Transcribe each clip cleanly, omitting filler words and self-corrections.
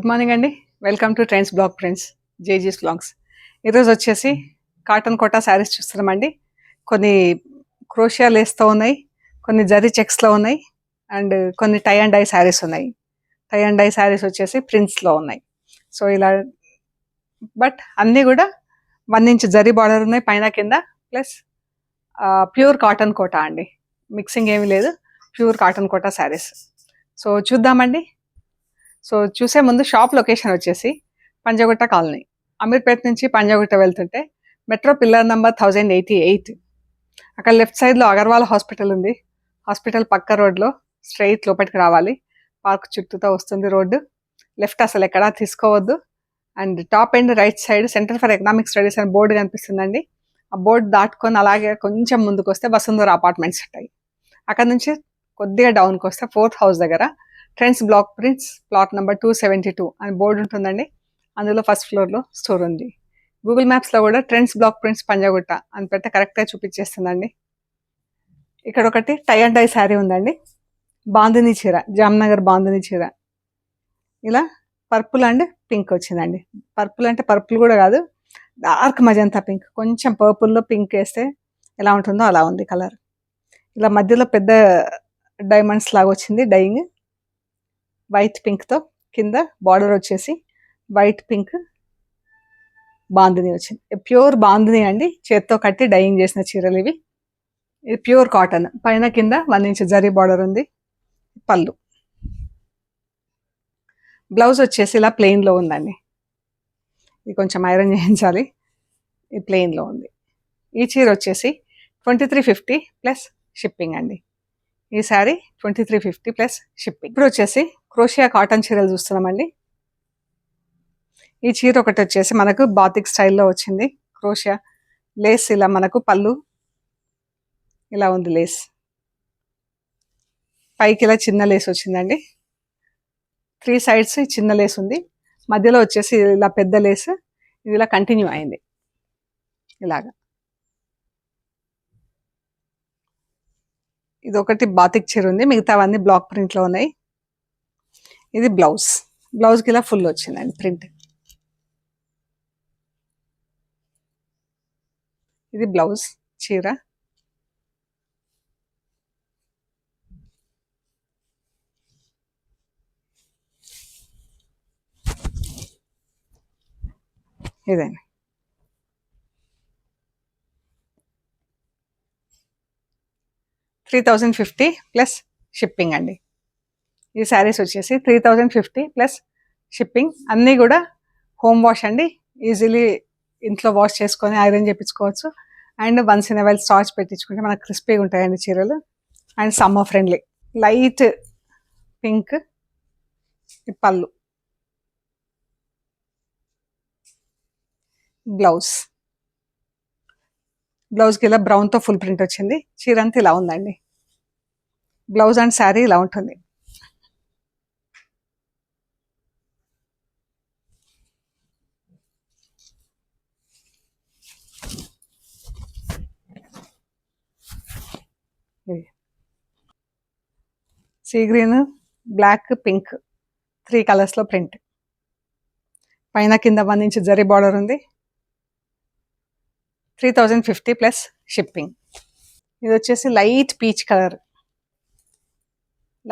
Good morning అండి. Welcome to trends blog friends, జేజీస్ blogs. ఈరోజు వచ్చేసి కాటన్ కోటా శారీస్ చూస్తున్నామండి. కొన్ని క్రోషియా లేస్తో ఉన్నాయి, కొన్ని జరీ చెక్స్లో ఉన్నాయి, అండ్ కొన్ని టై అండ్ డై శారీస్ ఉన్నాయి. టై అండ్ డై శారీస్ వచ్చేసి ప్రింట్స్లో ఉన్నాయి. సో ఇలా బట్ అన్నీ కూడా 1 ఇంచ్ జరీ బార్డర్ ఉన్నాయి పైన కింద, ప్లస్ ప్యూర్ కాటన్ కోటా అండి. మిక్సింగ్ ఏమీ లేదు, pure cotton Kota sarees. So చూద్దామండి. సో చూసే ముందు షాప్ లొకేషన్ వచ్చేసి పంజగుట్ట కాలనీ, అమీర్పేట నుంచి పంజగుట్ట వెళ్తుంటే మెట్రో పిల్లర్ నెంబర్ 1088, అక్కడ లెఫ్ట్ సైడ్లో అగర్వాల్ హాస్పిటల్ ఉంది. హాస్పిటల్ పక్క రోడ్లో స్ట్రైట్ లోపలికి రావాలి. పార్క్ చుట్టూతో వస్తుంది రోడ్డు. లెఫ్ట్ అసలు ఎక్కడా తీసుకోవద్దు. And top and right side centre for economic studies అని బోర్డు కనిపిస్తుందండి. ఆ బోర్డు దాటుకొని అలాగే కొంచెం ముందుకు వస్తే వసుంధర అపార్ట్మెంట్స్ ఉంటాయి. అక్కడ నుంచి కొద్దిగా డౌన్కి వస్తే 4th హౌస్ దగ్గర trends block prints plot number 272 అని బోర్డు ఉంటుందండి. అందులో ఫస్ట్ ఫ్లోర్లో స్టోర్ ఉంది. గూగుల్ మ్యాప్స్లో కూడా ట్రెండ్స్ బ్లాక్ ప్రింట్స్ పంజగుట్ట అని పెడితే కరెక్ట్గా చూపించేస్తుందండి. ఇక్కడ ఒకటి టై అండ్ డై శారీ ఉందండి. బాందిని చీర, జామ్నగర్ బాందిని చీర. ఇలా పర్పుల్ అండ్ పింక్ వచ్చిందండి. పర్పుల్ అంటే పర్పుల్ కూడా కాదు, డార్క్ మజంతా పింక్. కొంచెం పర్పుల్లో పింక్ వేస్తే ఎలా ఉంటుందో అలా ఉంది కలర్. ఇలా మధ్యలో పెద్ద డైమండ్స్ లాగా వచ్చింది డైయింగ్. వైట్ పింక్తో కింద బార్డర్ వచ్చేసి వైట్ పింక్ బాందిని వచ్చింది. ప్యూర్ బాందిని అండి, చేత్తో కట్టి డైయింగ్ చేసిన చీరలు ఇవి. ఇది ప్యూర్ కాటన్, పైన కింద 1 ఇంచ్ జరీ బార్డర్ ఉంది. పళ్ళు. బ్లౌజ్ వచ్చేసి ఇలా ప్లెయిన్లో ఉందండి. ఇది కొంచెం ఐరన్ చేయించాలి. ఇది ప్లెయిన్లో ఉంది. ఈ చీర వచ్చేసి 2350 ప్లస్ షిప్పింగ్ అండి. ఈ శారీ 2350 ప్లస్ షిప్పింగ్. ఇప్పుడు వచ్చేసి క్రోషియా కాటన్ చీరలు చూస్తున్నామండి. ఈ చీర ఒకటి వచ్చేసి మనకు బాతిక్ స్టైల్లో వచ్చింది. క్రోషియా లేస్, ఇలా మనకు పళ్ళు ఇలా ఉంది. లేస్ పైకి ఇలా చిన్న లేస్ వచ్చిందండి. 3 సైడ్స్ చిన్న లేస్ ఉంది, మధ్యలో వచ్చేసి ఇలా పెద్ద లేస్. ఇది ఇలా కంటిన్యూ అయింది ఇలాగా. ఇది ఒకటి బాతిక్ చీర ఉంది, మిగతావన్నీ బ్లాక్ ప్రింట్లో ఉన్నాయి. ఇది బ్లౌజ్. బ్లౌజ్కి ఇలా ఫుల్ వచ్చిందండి ప్రింట్. ఇది బ్లౌజ్ చీర. ఇదండి. $3050 ప్లస్ షిప్పింగ్ అండి. ఈ శారీస్ వచ్చేసి 3050 ప్లస్ షిప్పింగ్. అన్నీ కూడా హోమ్ వాష్ అండి. ఈజీలీ ఇంట్లో వాష్ చేసుకొని ఐరన్ చేయించుకోవచ్చు. And once in while starch పెట్టించుకుంటే మనకు క్రిస్పీగా ఉంటాయండి చీరలు. And summer friendly. Light pink pallu. Blouse. బ్లౌజ్కి ఇలా బ్రౌన్తో ఫుల్ ప్రింట్ వచ్చింది. చీర అంతా ఇలా ఉందండి. బ్లౌజ్ అండ్ శారీ ఇలా ఉంటుంది. సీ గ్రీన్, బ్లాక్, పింక్ 3 కలర్స్లో ప్రింట్. పైన కింద 1 ఇంచ్ జరీ బార్డర్ ఉంది. 3050 ప్లస్ షిప్పింగ్. ఇది వచ్చేసి light peach colour,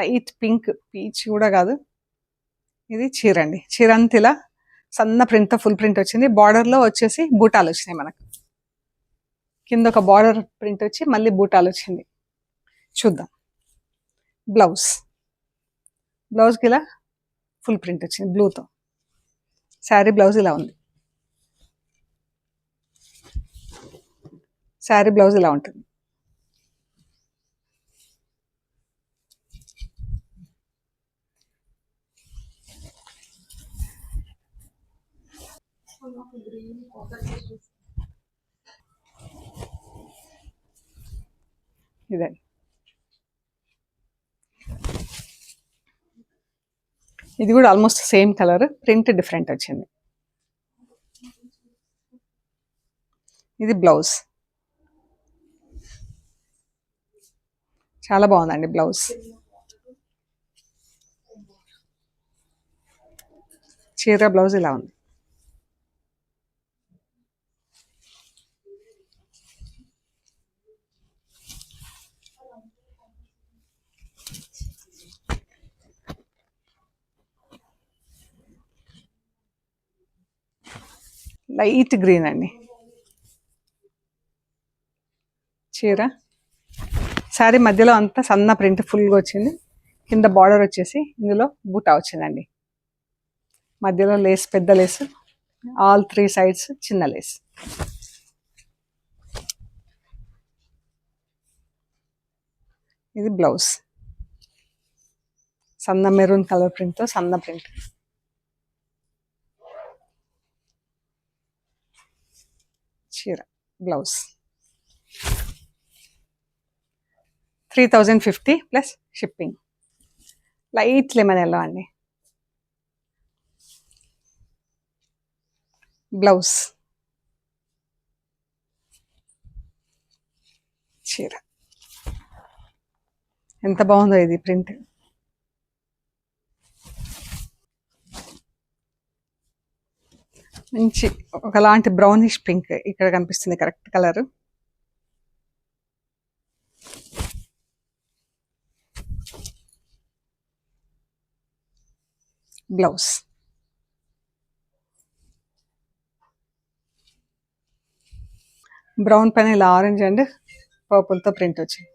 light pink, peach కూడా కాదు. ఇది చీర అండి. చీర అంతా ఇలా సన్న ప్రింట్తో ఫుల్ ప్రింట్ వచ్చింది. బార్డర్లో వచ్చేసి బూటాలు వచ్చినాయి మనకు. కింద ఒక బార్డర్ ప్రింట్ వచ్చి మళ్ళీ బూటాలు వచ్చింది. చూద్దాం. బ్లౌజ్. బ్లౌజ్కి ఇలా ఫుల్ ప్రింట్ వచ్చింది బ్లూతో. శారీ బ్లౌజ్ ఇలా ఉంది. శారీ బ్లౌజ్ ఇలా ఉంటుంది. ఇదండి. ఇది కూడా almost same colour, print different వచ్చింది. ఇది బ్లౌజ్. చాలా బాగుందండి బ్లౌజ్. చీర బ్లౌజ్ ఇలా ఉంది. లైట్ గ్రీన్ అండి చీర. శారీ మధ్యలో అంతా సన్న ప్రింట్ ఫుల్గా వచ్చింది. కింద బార్డర్ వచ్చేసి ఇందులో బూటా వచ్చిందండి. మధ్యలో లేస్, పెద్ద లేస్, ఆల్ 3 సైడ్స్ చిన్న లేస్. ఇది బ్లౌజ్, సన్న మెరూన్ కలర్ ప్రింట్తో సన్న ప్రింట్. చీర blouse 3050 plus shipping. Light lemon yellow అండి బ్లౌజ్. చీర ఎంత బాగుందో ఇది ప్రింట్. మంచి ఒకలాంటి బ్రౌనిష్ పింక్ ఇక్కడ కనిపిస్తుంది, కరెక్ట్ కలర్. బ్లౌజ్ బ్రౌన్ పైన ఇలా ఆరెంజ్ అండ్ పర్పుల్తో ప్రింట్ వచ్చింది.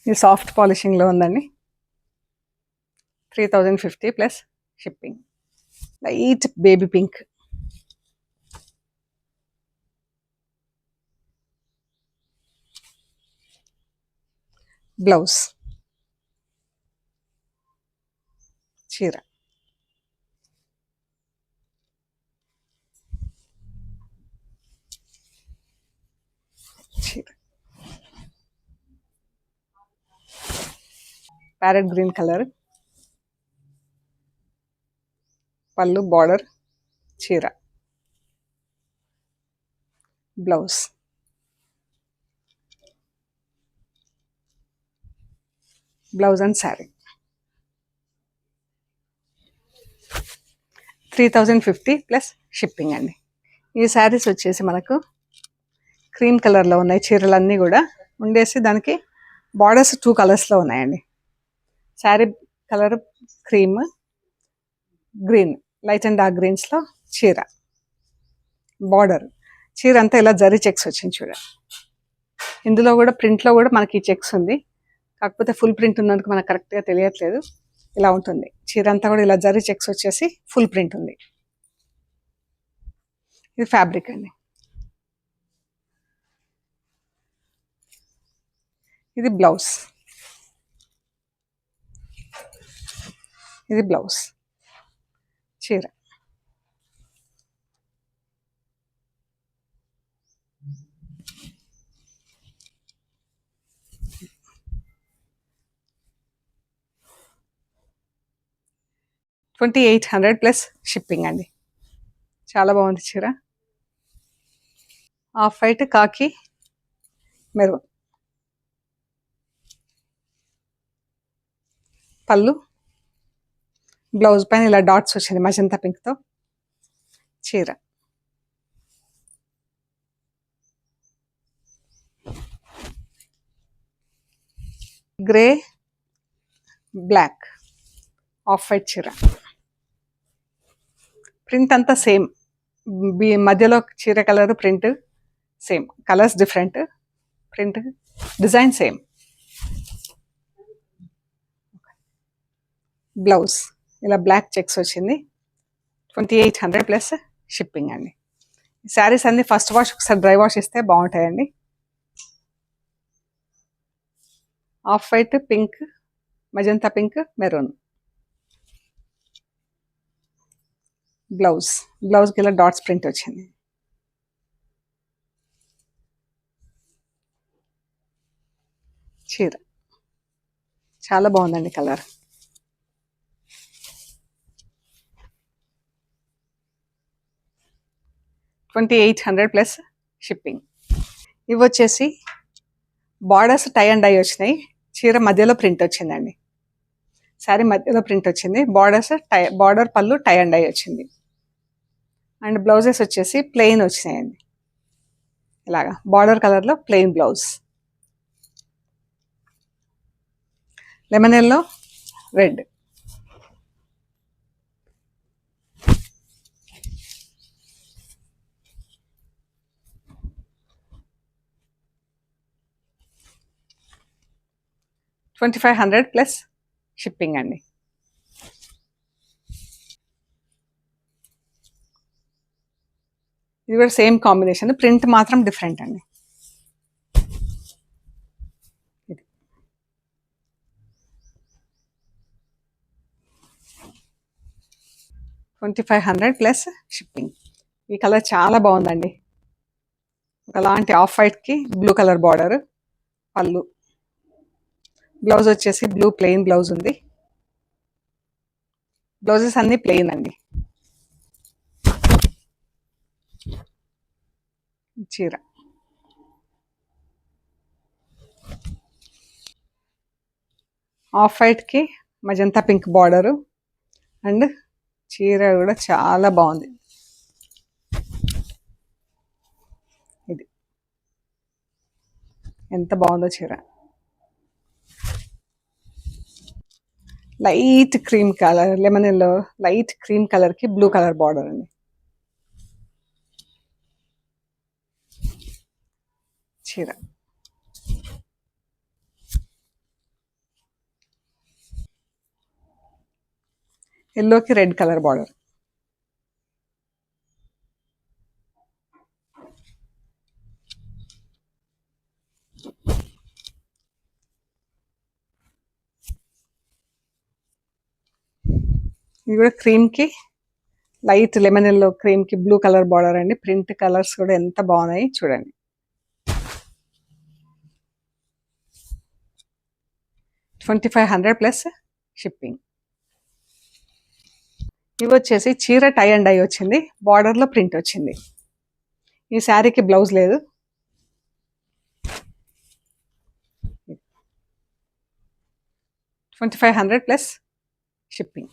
ఇది సాఫ్ట్ పాలిషింగ్లో ఉందండి. 3050 plus shipping. Light baby pink. Blouse. చీర చీర ప్యారెట్ గ్రీన్ కలర్. పళ్ళు, బార్డర్, చీర blouse. Blouse and sari 3050 plus shipping అండి. ఈ శారీస్ వచ్చేసి మనకు క్రీమ్ కలర్లో ఉన్నాయి. చీరలన్నీ కూడా ఉండేసి దానికి బార్డర్స్ 2 కలర్స్లో ఉన్నాయండి. Sari colour cream, green, light and dark గ్రీన్స్లో చీర. బార్డర్ చీర అంతా ఇలా జరీ చెక్స్ వచ్చింది చూడండి. ఇందులో కూడా ప్రింట్లో కూడా మనకి చెక్స్ ఉంది, కాకపోతే ఫుల్ ప్రింట్ ఉన్నందుకు మనకు కరెక్ట్గా తెలియట్లేదు. ఇలా ఉంటుంది చీర అంతా కూడా, ఇలా జరీ చెక్స్ వచ్చేసి ఫుల్ ప్రింట్ ఉంది. ఇది ఫ్యాబ్రిక్ అండి. ఇది బ్లౌజ్. ఇది బ్లౌజ్. చీర $2800 ప్లస్ షిప్పింగ్ అండి. చాలా బాగుంది చీర. ఆఫ్ వైట్, కాకి, మెరూన్. పళ్ళు, బ్లౌజ్ పైన ఇలా డాట్స్ వచ్చింది మజంతా పింక్తో. చీర గ్రే, బ్లాక్, ఆఫ్ వైట్ చీర. ప్రింట్ అంతా సేమ్, మధ్యలో చీర colour print same, colours different, print design same. Blouse ఇలా బ్లాక్ చెక్స్ వచ్చింది. 2800 ప్లస్ షిప్పింగ్ అండి. శారీస్ అన్ని ఫస్ట్ వాష్ ఒకసారి డ్రై వాష్ ఇస్తే బాగుంటాయండి. Off white, pink, magenta pink, maroon. బ్లౌజ్కి ఇలా డాట్స్ ప్రింట్ వచ్చింది. చీర చాలా బాగుందండి కలర్. $2800 plus shipping. ఇవి వచ్చేసి బార్డర్స్ టై అండ్ డై వచ్చినాయి. చీర మధ్యలో ప్రింట్ వచ్చిందండి. శారీ మధ్యలో ప్రింట్ వచ్చింది. బార్డర్ పళ్ళు టై అండ్ డై వచ్చింది. అండ్ బ్లౌజెస్ వచ్చేసి ప్లెయిన్ వచ్చినాయండి. ఇలాగా బార్డర్ కలర్లో plain blouse. Lemon yellow, red. $2500 plus shipping అండి. ఇది కూడా సేమ్ కాంబినేషన్, ప్రింట్ మాత్రం డిఫరెంట్ అండి. ఇది $2500 ప్లస్ షిప్పింగ్. ఈ కలర్ చాలా బాగుందండి. ఒకలాంటి ఆఫ్ వైట్కి blue colour border, pallu. Blouse వచ్చేసి బ్లూ ప్లెయిన్ బ్లౌజ్ ఉంది. బ్లౌజెస్ అన్నీ ప్లెయిన్ అండి. చీర ఆఫ్ వైట్కి మజంతా పింక్ బార్డరు అండ్ చీర కూడా చాలా బాగుంది. ఇది ఎంత బాగుందో చీర. Light cream colour, lemon yellow light cream కలర్కి బ్లూ కలర్ బార్డర్ అండి. చీర ఎల్లోకి రెడ్ కలర్ బార్డర్. ఇది కూడా క్రీమ్కి లైట్ లెమన్ ఎల్లో క్రీమ్కి బ్లూ కలర్ బార్డర్ అండి. ప్రింట్ కలర్స్ కూడా ఎంత బాగున్నాయి చూడండి. $2500 ప్లస్ షిప్పింగ్. ఇవి వచ్చేసి చీర టై అండ్ డై వచ్చింది. బార్డర్లో ప్రింట్ వచ్చింది. ఈ శారీకి బ్లౌజ్ లేదు. $2500 ప్లస్ షిప్పింగ్.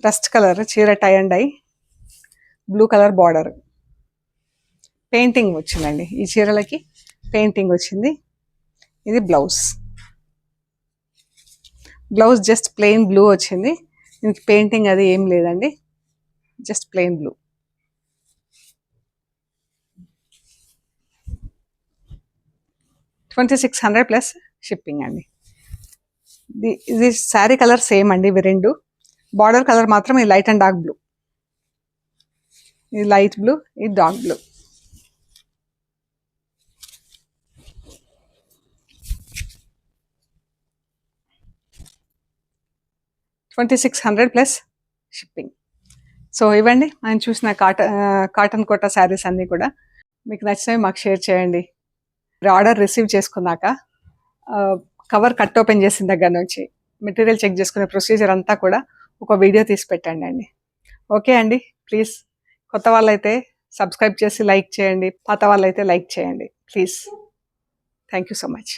రస్ట్ కలర్ చీర tie and dye, blue colour border. Painting వచ్చిందండి. ఈ చీరలకి పెయింటింగ్ వచ్చింది. ఇది blouse. Blouse just plain blue వచ్చింది. దీనికి పెయింటింగ్ అది ఏం లేదండి, just plain blue. $2600 plus shipping అండి. ఇది శారీ కలర్ సేమ్ అండి. ఇవి రెండు. బార్డర్ కలర్ మాత్రం ఈ లైట్ అండ్ డార్క్ బ్లూ. ఇది లైట్ బ్లూ, ఇది dark blue. $2600 plus shipping. So ఇవ్వండి ఆయన చూసిన కాటన్ కోటా శారీస్ అన్నీ కూడా. మీకు నచ్చినవి మాకు షేర్ చేయండి. ఆర్డర్ రిసీవ్ చేసుకున్నాక కవర్ కట్ ఓపెన్ చేసిన దగ్గర నుంచి మెటీరియల్ చెక్ చేసుకునే ప్రొసీజర్ అంతా కూడా ఒక వీడియో తీసి పెట్టండి అండి. ఓకే అండి. ప్లీజ్ కొత్త వాళ్ళైతే సబ్స్క్రైబ్ చేసి లైక్ చేయండి. పాత వాళ్ళైతే లైక్ చేయండి please. Thank you so much.